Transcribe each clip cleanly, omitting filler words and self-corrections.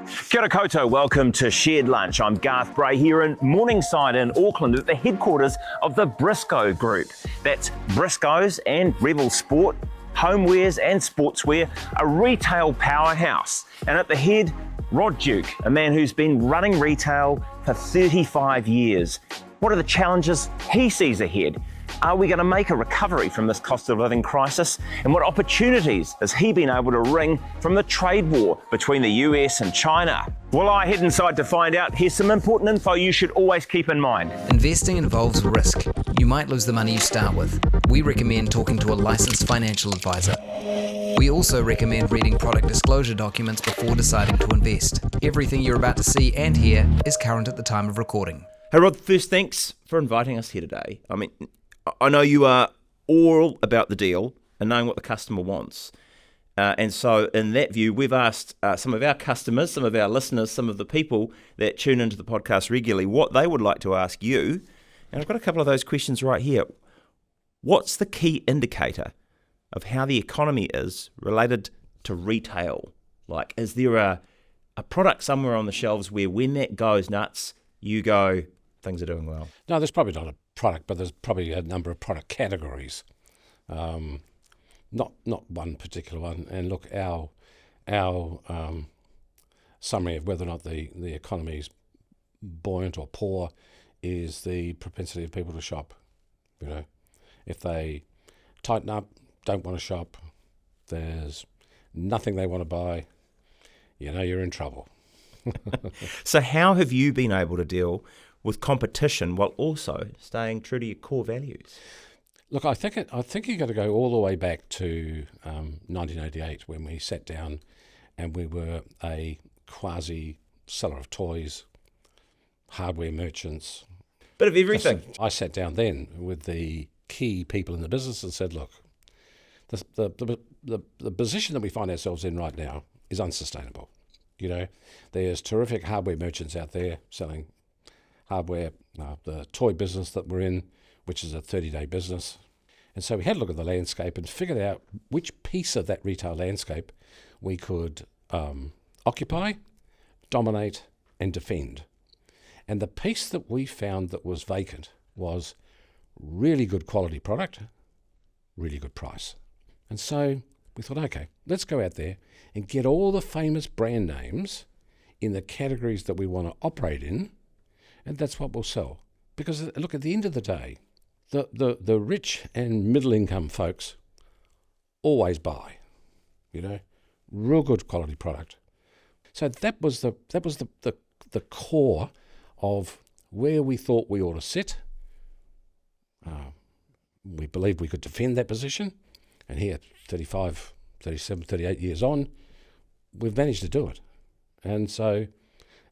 Kia ora koutou, welcome to Shared Lunch. I'm Garth Bray here in Morningside in Auckland at the headquarters of the Briscoe Group. That's Briscoes and Rebel Sport, homewares and sportswear, a retail powerhouse. And at the head, Rod Duke, a man who's been running retail for 35 years. What are the challenges he sees ahead? Are we going to make a recovery from this cost of living crisis? And what opportunities has he been able to wring from the trade war between the US and China? Well, I head inside to find out. Here's some important info you should always keep in mind. Investing involves risk. You might lose the money you start with. We recommend talking to a licensed financial advisor. We also recommend reading product disclosure documents before deciding to invest. Everything you're about to see and hear is current at the time of recording. Hey Rod, first thanks for inviting us here today. I know you are all about the deal and knowing what the customer wants. And so in that view, we've asked some of our customers, some of our listeners, some of the people that tune into the podcast regularly, what they would like to ask you. And I've got a couple of those questions right here. What's the key indicator of how the economy is related to retail? Like, is there a product somewhere on the shelves where when that goes nuts, you go, things are doing well? No, there's probably not a product, but there's probably a number of product categories. Not one particular one. And look, our summary of whether or not the economy is buoyant or poor is the propensity of people to shop. You know, if they tighten up, don't want to shop, there's nothing they want to buy, you know, you're in trouble. So how have you been able to deal with competition while also staying true to your core values? Look, I think you got to go all the way back to 1988 when we sat down and we were a quasi seller of toys, hardware merchants. Bit of everything. I sat down then with the key people in the business and said, look, the position that we find ourselves in right now is unsustainable. You know, there's terrific hardware merchants out there selling hardware, the toy business that we're in, which is a 30-day business. And so we had a look at the landscape and figured out which piece of that retail landscape we could occupy, dominate, and defend. And the piece that we found that was vacant was really good quality product, really good price. And so we thought, okay, let's go out there and get all the famous brand names in the categories that we want to operate in, and that's what we'll sell. Because look, at the end of the day, the rich and middle income folks always buy, you know, real good quality product. So that was the core of where we thought we ought to sit. We believed we could defend that position, and here, 35, 37, 38 years on, we've managed to do it. And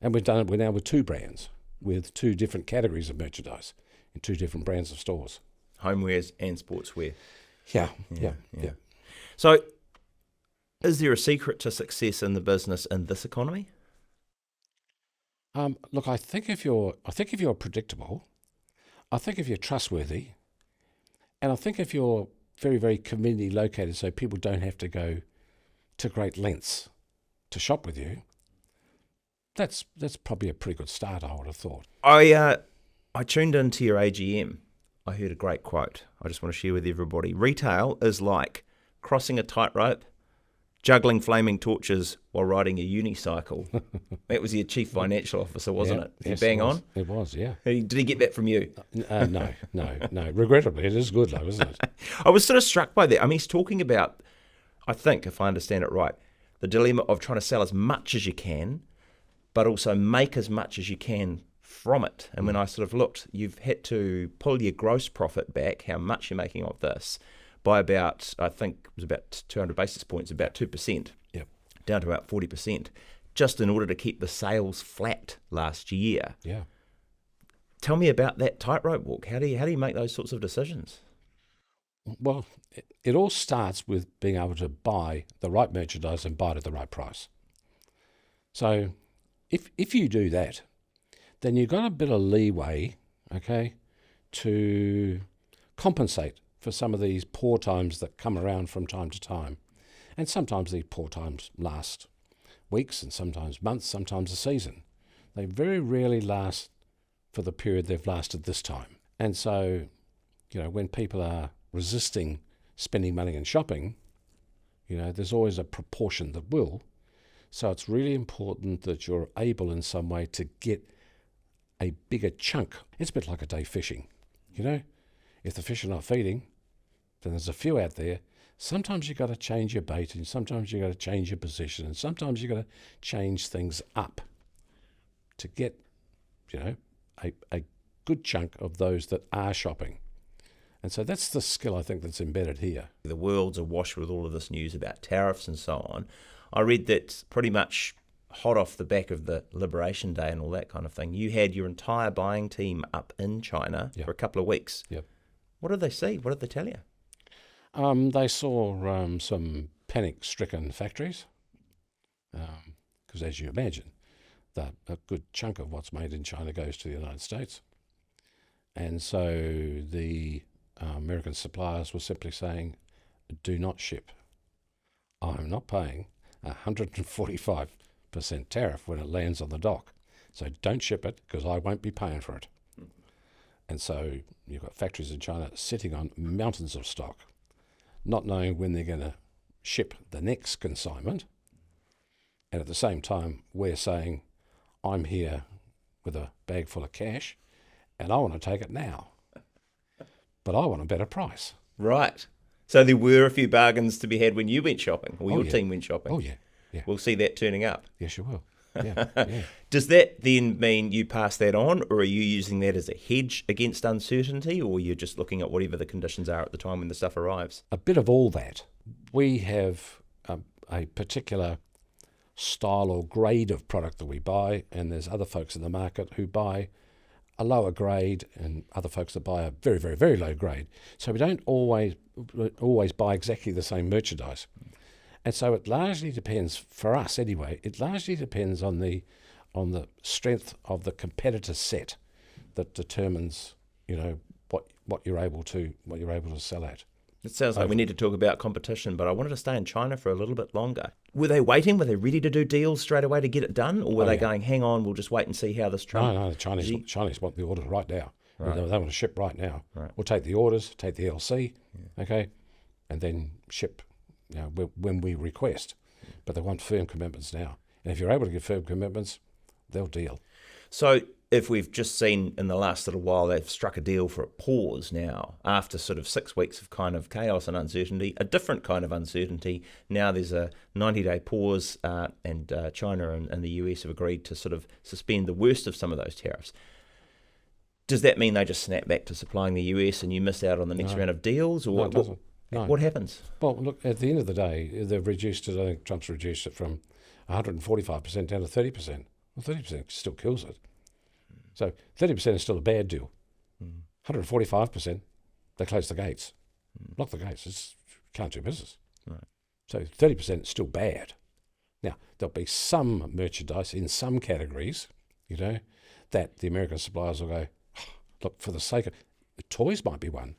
we've done it. We're now with two brands, with two different categories of merchandise in two different brands of stores. Homewares and sportswear. Yeah. So is there a secret to success in the business in this economy? Look, I think if you're predictable, I think if you're trustworthy, and I think if you're very, very conveniently located so people don't have to go to great lengths to shop with you, that's probably a pretty good start, I would have thought. I tuned into your AGM. I heard a great quote. I just want to share with everybody. Retail is like crossing a tightrope, juggling flaming torches while riding a unicycle. That was your chief financial officer, wasn't it? Yes, bang it was. on? It was, yeah. Did he get that from you? No. Regrettably, it is good though, isn't it? I was sort of struck by that. I mean, he's talking about, I think, if I understand it right, the dilemma of trying to sell as much as you can, but also make as much as you can from it. And when I sort of looked, you've had to pull your gross profit back, how much you're making of this, by about, I think it was about 200 basis points, about 2%, Yep. down to about 40%, just in order to keep the sales flat last year. Yeah. Tell me about that tightrope walk. How do you make those sorts of decisions? Well, it all starts with being able to buy the right merchandise and buy it at the right price. So if you do that, then you've got a bit of leeway, okay, to compensate for some of these poor times that come around from time to time. And sometimes these poor times last weeks and sometimes months, sometimes a season. They very rarely last for the period they've lasted this time. And so, when people are resisting spending money and shopping, there's always a proportion that will. So it's really important that you're able in some way to get a bigger chunk. It's a bit like a day fishing, If the fish are not feeding, then there's a few out there. Sometimes you've got to change your bait, and sometimes you've got to change your position, and sometimes you've got to change things up to get, a good chunk of those that are shopping. And so that's the skill I think that's embedded here. The world's awash with all of this news about tariffs and so on. I read that pretty much hot off the back of the Liberation Day and all that kind of thing, you had your entire buying team up in China for a couple of weeks. Yep. What did they see? What did they tell you? They saw some panic-stricken factories, because as you imagine, a good chunk of what's made in China goes to the United States. And so the American suppliers were simply saying, do not ship. I'm not paying 145% tariff when it lands on the dock. So don't ship it because I won't be paying for it. And so you've got factories in China sitting on mountains of stock, not knowing when they're going to ship the next consignment. And at the same time, we're saying, I'm here with a bag full of cash and I want to take it now. But I want a better price. Right. So there were a few bargains to be had when you went shopping, or your yeah. team went shopping. Oh, yeah. Yeah. We'll see that turning up. Yes, you will. Yeah. Yeah. Does that then mean you pass that on, or are you using that as a hedge against uncertainty, or you're just looking at whatever the conditions are at the time when the stuff arrives? A bit of all that. We have a particular style or grade of product that we buy, and there's other folks in the market who buy a lower grade and other folks that buy a very, very, very low grade. So we don't always buy exactly the same merchandise. And so it largely depends, for us anyway, it largely depends on the strength of the competitor set that determines, what you're able to sell at. It sounds like we need to talk about competition, but I wanted to stay in China for a little bit longer. Were they waiting? Were they ready to do deals straight away to get it done? Or were they going, hang on, we'll just wait and see how this trades? No, the Chinese want the orders right now. Right. They want to ship right now. Right. We'll take the orders, take the LC, okay, and then ship when we request. But they want firm commitments now. And if you're able to give firm commitments, they'll deal. So if we've just seen in the last little while they've struck a deal for a pause now, after sort of 6 weeks of kind of chaos and uncertainty, a different kind of uncertainty. Now there's a 90-day pause and China and the US have agreed to sort of suspend the worst of some of those tariffs. Does that mean they just snap back to supplying the US and you miss out on the next round of deals? Or No, it doesn't. No. What happens? Well, look, at the end of the day, they've reduced it. I think Trump's reduced it from 145% down to 30%. Well, 30% still kills it. So 30% is still a bad deal. 145%, they close the gates. Lock the gates. It's can't do business. Right. So 30% is still bad. Now, there'll be some merchandise in some categories, that the American suppliers will go, look, for the sake of... Toys might be one.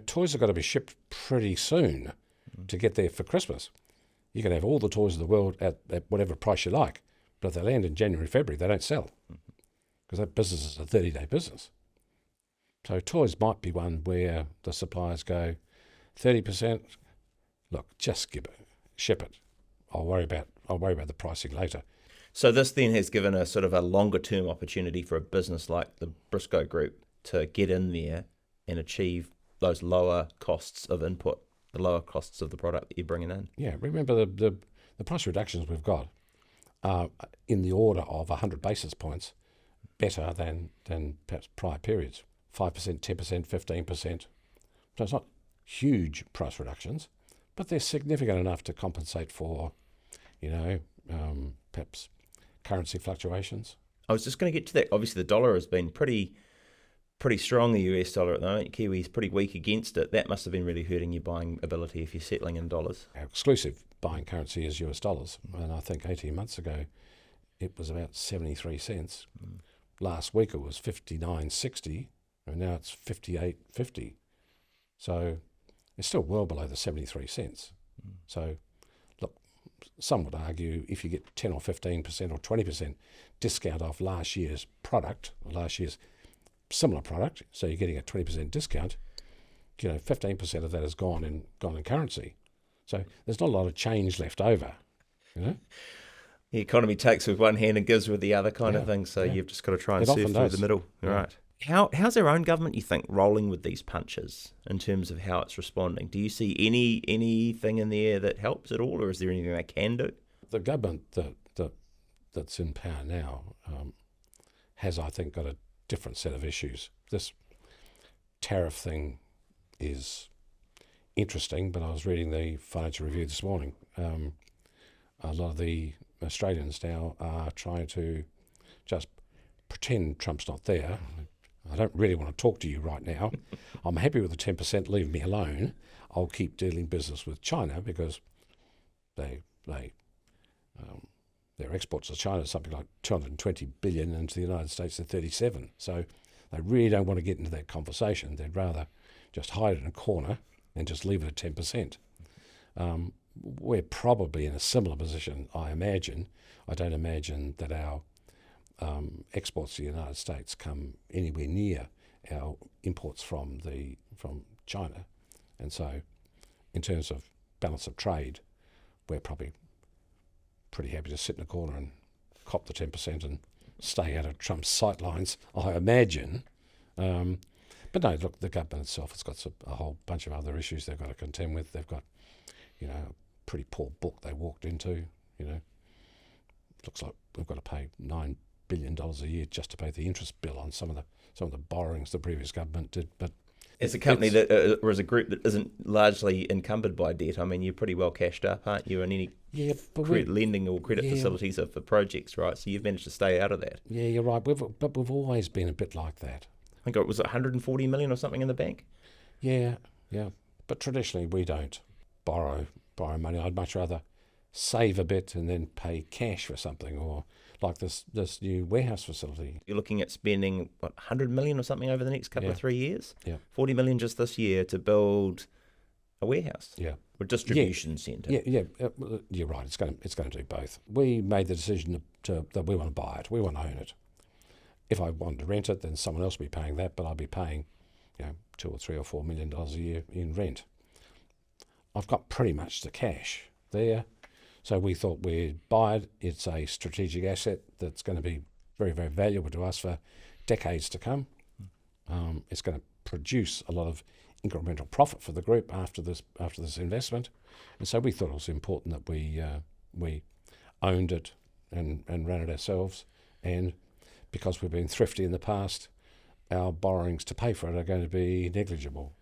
Toys have got to be shipped pretty soon to get there for Christmas. You can have all the toys in the world at whatever price you like, but if they land in January, February, they don't sell because that business is a 30-day business. So toys might be one where the suppliers go, 30%, look, just ship it. I'll worry about the pricing later. So this then has given a sort of a longer-term opportunity for a business like the Briscoe Group to get in there and achieve those lower costs of input, the lower costs of the product that you're bringing in. Yeah, remember the price reductions we've got are in the order of 100 basis points better than perhaps prior periods. 5%, 10%, 15%. So it's not huge price reductions, but they're significant enough to compensate for, perhaps currency fluctuations. I was just going to get to that. Obviously, the dollar has been pretty strong, the US dollar at the moment. Kiwi's pretty weak against it. That must have been really hurting your buying ability if you're settling in dollars. Our exclusive buying currency is US dollars. And I think 18 months ago, it was about 73 cents. Last week, it was 59.60, and now it's 58.50. So it's still well below the 73 cents. So, look, some would argue if you get 10 or 15% or 20% discount off last year's product, or last year's similar product, so you're getting a 20% discount, 15% of that is gone in currency. So there's not a lot of change left over, The economy takes with one hand and gives with the other kind of thing, so you've just got to try and surf through the middle. Yeah. Right. How's our own government, you think, rolling with these punches in terms of how it's responding? Do you see anything in the air that helps at all, or is there anything they can do? The government that's in power now has, I think, got a different set of issues. This tariff thing is interesting, but I was reading the Financial Review this morning. A lot of the Australians now are trying to just pretend Trump's not there. I don't really want to talk to you right now. I'm happy with the 10%, leave me alone. I'll keep dealing business with China because their exports to China is something like 220 billion, into the United States at 37. So they really don't want to get into that conversation. They'd rather just hide in a corner and just leave it at 10%. We're probably in a similar position, I imagine. I don't imagine that our exports to the United States come anywhere near our imports from China. And so in terms of balance of trade, we're probably pretty happy to sit in a corner and cop the 10% and stay out of Trump's sightlines, I imagine. But no, look, the government itself has got a whole bunch of other issues they've got to contend with. They've got, a pretty poor book they walked into. Looks like we've got to pay $9 billion a year just to pay the interest bill on some of the borrowings the previous government did. But as a company or as a group that isn't largely encumbered by debt, I mean, you're pretty well cashed up, aren't you? And any lending or credit facilities are for projects, right? So you've managed to stay out of that. Yeah, you're right. But we've always been a bit like that. I think it was 140 million or something in the bank. Yeah. But traditionally we don't borrow money. I'd much rather save a bit and then pay cash for something, or like this new warehouse facility. You're looking at spending 100 million or something over the next couple of 3 years. Yeah, 40 million just this year to build a warehouse. Yeah, or distribution centre. Yeah. You're right. It's going to do both. We made the decision that we want to buy it. We want to own it. If I wanted to rent it, then someone else will be paying that, but I'll be paying, $2 or $3 or $4 million a year in rent. I've got pretty much the cash there. So we thought we'd buy it. It's a strategic asset that's going to be very, very valuable to us for decades to come. It's going to produce a lot of incremental profit for the group after this investment, and so we thought it was important that we owned it and ran it ourselves. And because we've been thrifty in the past, our borrowings to pay for it are going to be negligible.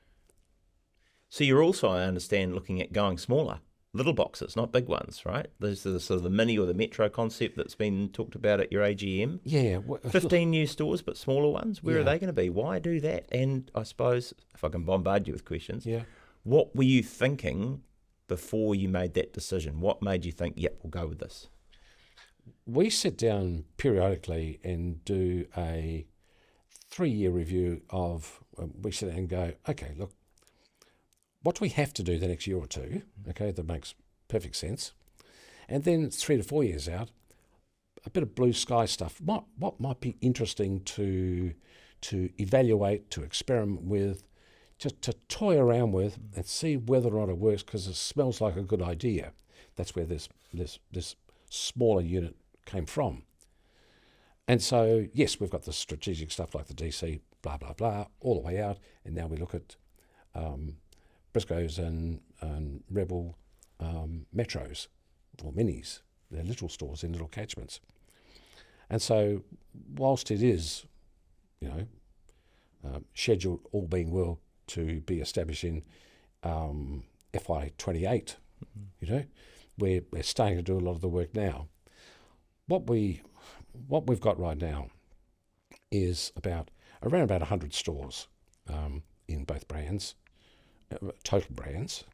So you're also, I understand, looking at going smaller. Little boxes, not big ones, right? Those are the sort of the mini or the metro concept that's been talked about at your AGM. Yeah. 15 new stores, but smaller ones. Where are they going to be? Why do that? And I suppose, if I can bombard you with questions, what were you thinking before you made that decision? What made you think, yep, we'll go with this? We sit down periodically and do a 3-year review of, we sit down and go, okay, look, what do we have to do the next year or two? Okay, that makes perfect sense. And then 3 to 4 years out, a bit of blue sky stuff. What might be interesting to evaluate, to experiment with, just to toy around with and see whether or not it works, because it smells like a good idea. That's where this smaller unit came from. And so, yes, we've got the strategic stuff like the DC, blah, blah, blah, all the way out. And now we look at Briscoes and Rebel metros or minis. They're little stores in little catchments. And so whilst it is, scheduled, all being well, to be established in FY28, we're starting to do a lot of the work now. What we've got right now is around about 100 stores in both brands, total brands,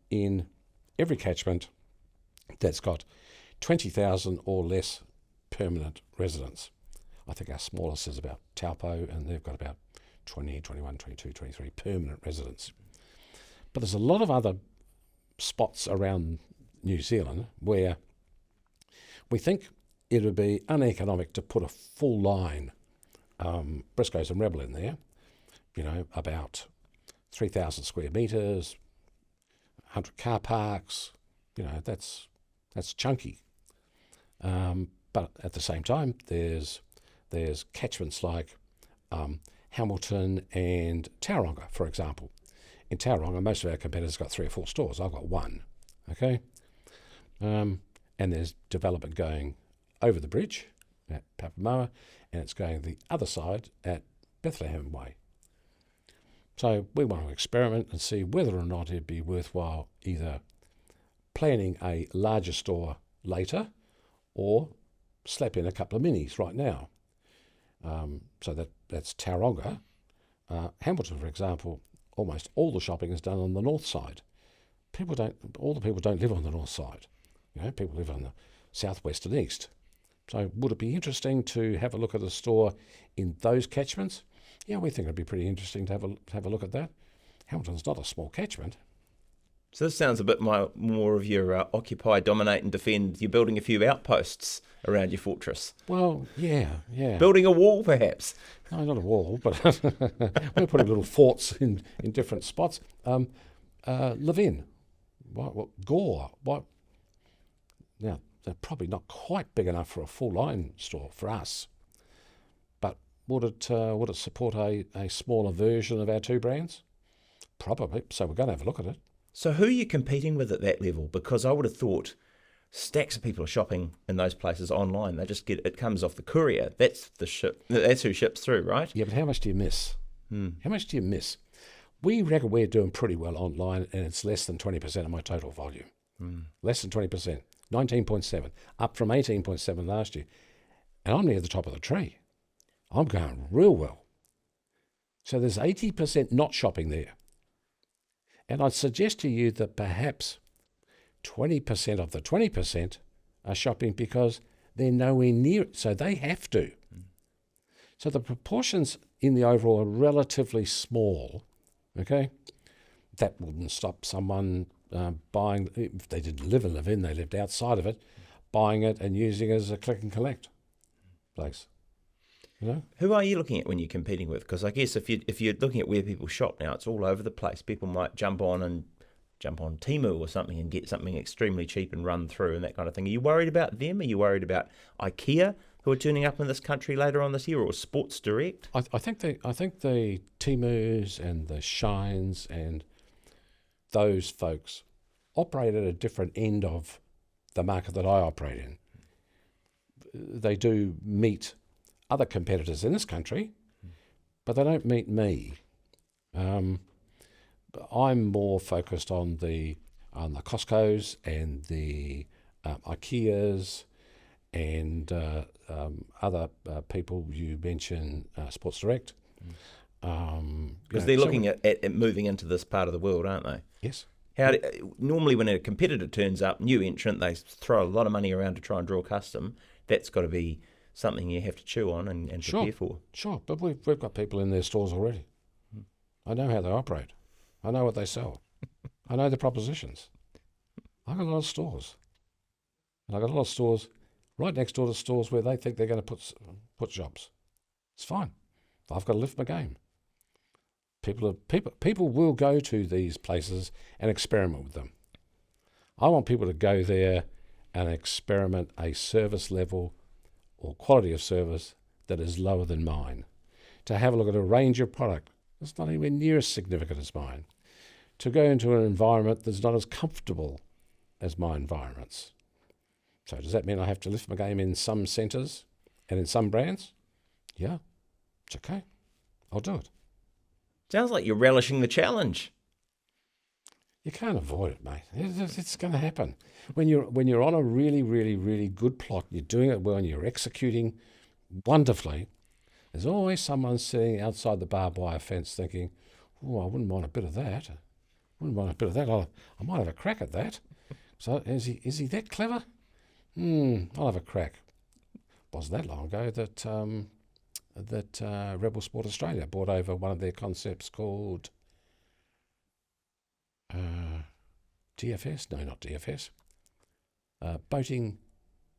in every catchment that's got 20,000 or less permanent residents. I think our smallest is about Taupo, and they've got about 20, 21, 22, 23 permanent residents. But there's a lot of other spots around New Zealand, where we think it would be uneconomic to put a full line Briscoes and Rebel in there, about 3,000 square metres, 100 car parks, that's chunky. But at the same time, there's catchments like Hamilton and Tauranga, for example. In Tauranga, most of our competitors got 3 or 4 stores. I've got 1, okay? And there's development going over the bridge at Papamoa, and it's going the other side at Bethlehem Way. So we want to experiment and see whether or not it'd be worthwhile either planning a larger store later or slap in a couple of minis right now. So that's Tauranga. Hamilton, for example, almost all the shopping is done on the north side. All the people don't live on the north side. People live on the southwest and east. So would it be interesting to have a look at a store in those catchments? Yeah, we think it'd be pretty interesting to have a look at that. Hamilton's not a small catchment. So this sounds a bit more of your occupy, dominate and defend. You're building a few outposts around your fortress. Well, yeah. Building a wall, perhaps. No, not a wall, but we're putting little forts in different spots. Levin, Gore, what? Now, they're probably not quite big enough for a full line store for us. But would it support a smaller version of our 2 brands? Probably. So we're going to have a look at it. So who are you competing with at that level? Because I would have thought stacks of people are shopping in those places online. They just it comes off the courier. That's who ships through, right? Yeah, but how much do you miss? How much do you miss? We reckon we're doing pretty well online, and it's less than 20% of my total volume. Less than 20%. 19.7, up from 18.7 last year. And I'm near the top of the tree. I'm going real well. So there's 80% not shopping there. And I'd suggest to you that perhaps 20% of the 20% are shopping because they're nowhere near it, so they have to. So the proportions in the overall are relatively small, okay? That wouldn't stop someone buying, if they didn't live in Levin, they lived outside of it, buying it and using it as a click and collect place. Who are you looking at when you're competing with? Because I guess if you're looking at where people shop now, it's all over the place. People might jump on Temu or something and get something extremely cheap and run through and that kind of thing. Are you worried about them? Are you worried about IKEA, who are turning up in this country later on this year, or Sports Direct? I think the Temus and the Sheins and those folks operate at a different end of the market that I operate in. They do meet other competitors in this country, but they don't meet me. I'm more focused on the Costco's and the IKEAs and other people. You mentioned Sports Direct. Because they're looking at moving into this part of the world, aren't they? Yes. Normally when a competitor turns up, new entrant, they throw a lot of money around to try and draw custom. That's got to be something you have to chew on and prepare for. Sure, but we've got people in their stores already. I know how they operate. I know what they sell. I know the propositions. I've got a lot of stores. And I've got a lot of stores right next door to stores where they think they're going to put shops. It's fine. I've got to lift my game. People will go to these places and experiment with them. I want people to go there and experiment a service level or quality of service that is lower than mine. To have a look at a range of product that's not anywhere near as significant as mine. To go into an environment that's not as comfortable as my environments. So does that mean I have to lift my game in some centres and in some brands? Yeah, it's okay. I'll do it. Sounds like you're relishing the challenge. You can't avoid it, mate. It's going to happen. When you're on a really, really, really good plot, you're doing it well and you're executing wonderfully, there's always someone sitting outside the barbed wire fence thinking, oh, I wouldn't mind a bit of that. I might have a crack at that. So is he that clever? I'll have a crack. It wasn't that long ago that Rebel Sport Australia brought over one of their concepts called DFS? No, not DFS. boating,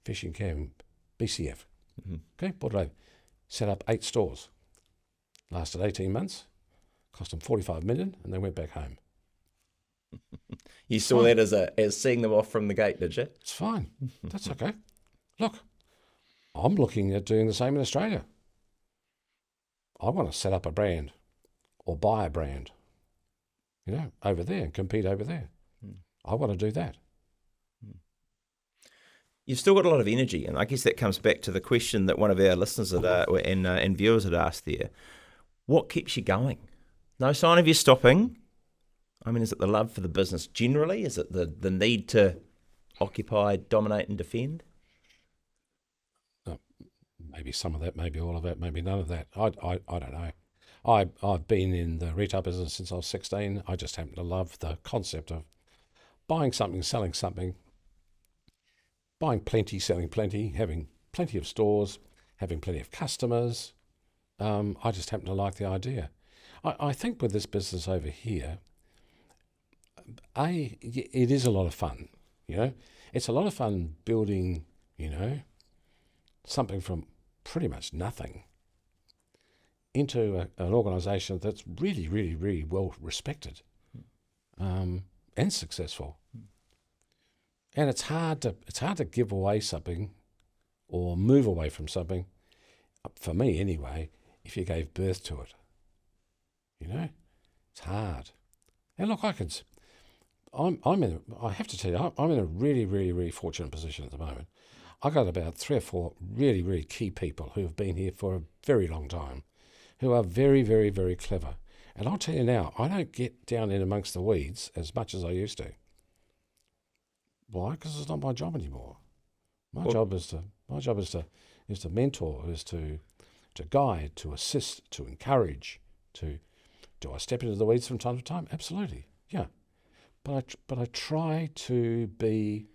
fishing camp, BCF. Okay, bought it over. Set up 8 stores. Lasted 18 months, cost them 45 million, and they went back home. You saw that as seeing them off from the gate, did you? It's fine. That's okay. Look, I'm looking at doing the same in Australia. I want to set up a brand or buy a brand, over there and compete over there. I want to do that. You've still got a lot of energy, and I guess that comes back to the question that one of our listeners and viewers had asked there. What keeps you going? No sign of you stopping. I mean, is it the love for the business generally? Is it the need to occupy, dominate and defend? Maybe some of that, maybe all of that, maybe none of that. I don't know. I've been in the retail business since I was 16. I just happen to love the concept of buying something, selling something, buying plenty, selling plenty, having plenty of stores, having plenty of customers. I just happen to like the idea. I think with this business over here, it is a lot of fun. It's a lot of fun building, something from pretty much nothing into an organisation that's really, really, really well respected and successful. And it's hard to give away something or move away from something, for me anyway, if you gave birth to it. It's hard. And look, I have to tell you, I'm in a really, really, really fortunate position at the moment. I've got about 3 or 4 really, really key people who have been here for a very long time, who are very, very, very clever. And I'll tell you now, I don't get down in amongst the weeds as much as I used to. Why? Because it's not my job anymore. My job is to mentor, is to guide, to assist, to encourage. Do I step into the weeds from time to time? Absolutely, yeah. But I try to be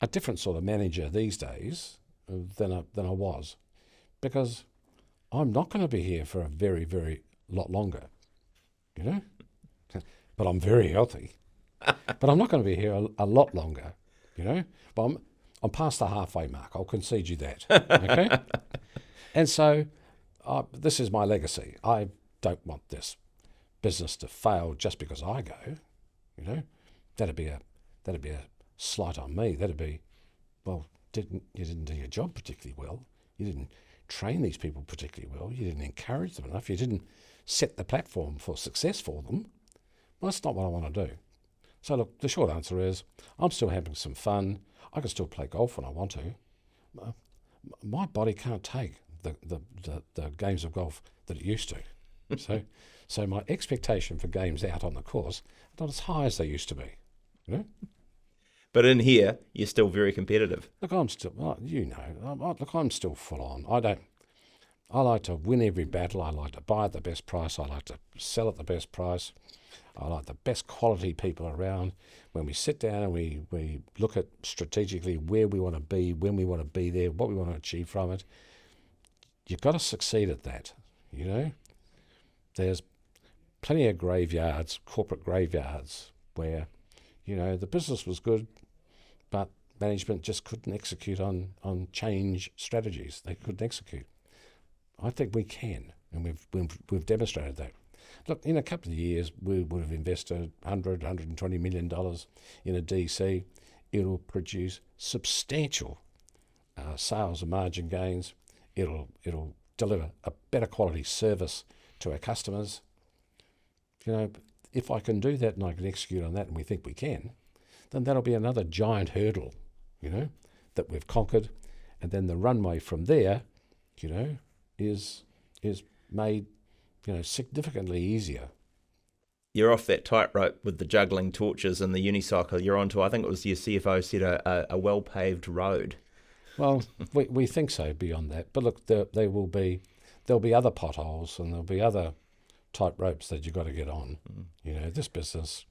a different sort of manager these days than I was, because I'm not going to be here for a very, very lot longer, But I'm very healthy. But I'm not going to be here a lot longer, But I'm past the halfway mark. I'll concede you that, okay? And so this is my legacy. I don't want this business to fail just because I go, That'd be a slight on me. That'd be, well, you didn't do your job particularly well. You didn't train these people particularly well. You didn't encourage them enough. You didn't set the platform for success for them. Well, that's not what I want to do. So look, the short answer is I'm still having some fun. I can still play golf when I want to. My body can't take the games of golf that it used to. So my expectation for games out on the course are not as high as they used to be. But in here, you're still very competitive. Look, I'm still, I'm still full on. I like to win every battle. I like to buy at the best price. I like to sell at the best price. I like the best quality people around. When we sit down and we look at strategically where we want to be, when we want to be there, what we want to achieve from it, you've got to succeed at that, There's plenty of graveyards, corporate graveyards, where, the business was good, but management just couldn't execute on change strategies. They couldn't execute. I think we can, and we've demonstrated that. Look, in a couple of years, we would have invested $120 million in a DC. It'll produce substantial sales and margin gains. It'll deliver a better quality service to our customers. If I can do that and I can execute on that, and we think we can, then that'll be another giant hurdle, that we've conquered. And then the runway from there, is made, significantly easier. You're off that tightrope with the juggling torches and the unicycle. You're onto, I think it was your CFO said, a well-paved road. Well, we think so beyond that. But look, there'll be other potholes and there'll be other tight ropes that you've got to get on. This business,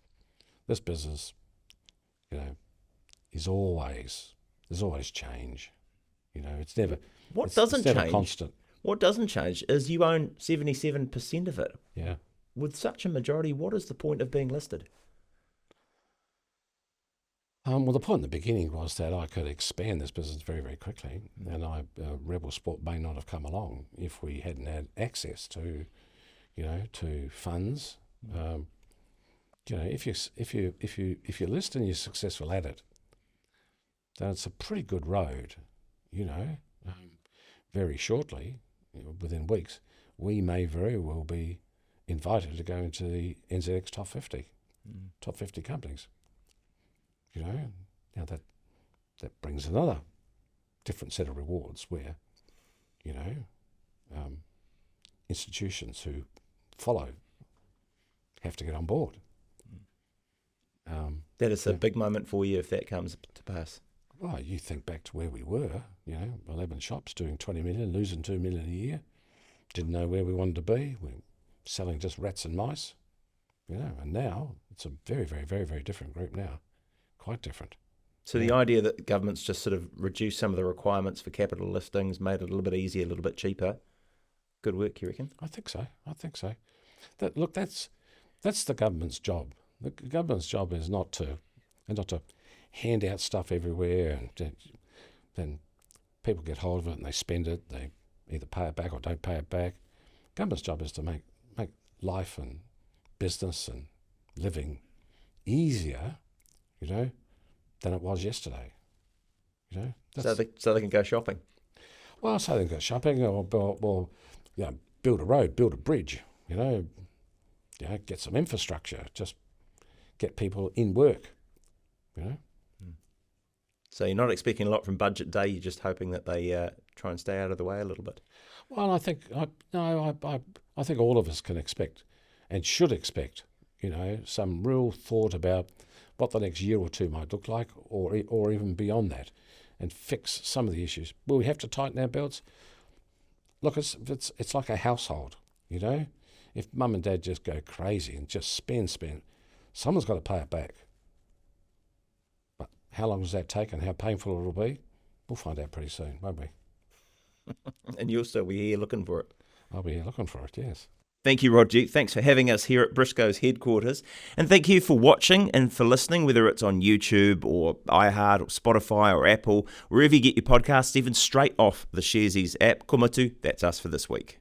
is always, there's always change. It's never, What doesn't never change? Constant. What doesn't change is you own 77% of it. Yeah. With such a majority, what is the point of being listed? Well, the point in the beginning was that I could expand this business very, very quickly, and Rebel Sport may not have come along if we hadn't had access to, to funds. If you list and you're successful at it, then it's a pretty good road. Very shortly, within weeks, we may very well be invited to go into the NZX top 50, top 50 companies. Now that brings another different set of rewards where, institutions who follow have to get on board. That is a big moment for you if that comes to pass. Well, you think back to where we were, 11 shops doing 20 million, losing 2 million a year. Didn't know where we wanted to be. We're selling just rats and mice, and now it's a very, very, very, very different group now. Quite different. So the idea that government's just sort of reduced some of the requirements for capital listings, made it a little bit easier, a little bit cheaper. Good work, you reckon? I think so. That's the government's job. The government's job is not to hand out stuff everywhere and then people get hold of it and they spend it. They either pay it back or don't pay it back. Government's job is to make life and business and living easier, than it was yesterday. So they can go shopping. Well, so they can go shopping or build a road, build a bridge, get some infrastructure, just get people in work, So you're not expecting a lot from budget day. You're just hoping that they try and stay out of the way a little bit. Well, I think all of us can expect and should expect, some real thought about what the next year or two might look like, or even beyond that, and fix some of the issues. Will we have to tighten our belts? Look, it's like a household, If mum and dad just go crazy and just spend, someone's got to pay it back. But how long does that take and how painful it'll be? We'll find out pretty soon, won't we? And you'll still be here looking for it. I'll be here looking for it, yes. Thank you, Roger. Thanks for having us here at Briscoe's headquarters. And thank you for watching and for listening, whether it's on YouTube or iHeart or Spotify or Apple, wherever you get your podcasts, even straight off the Sharesies app. Kumatu, that's us for this week.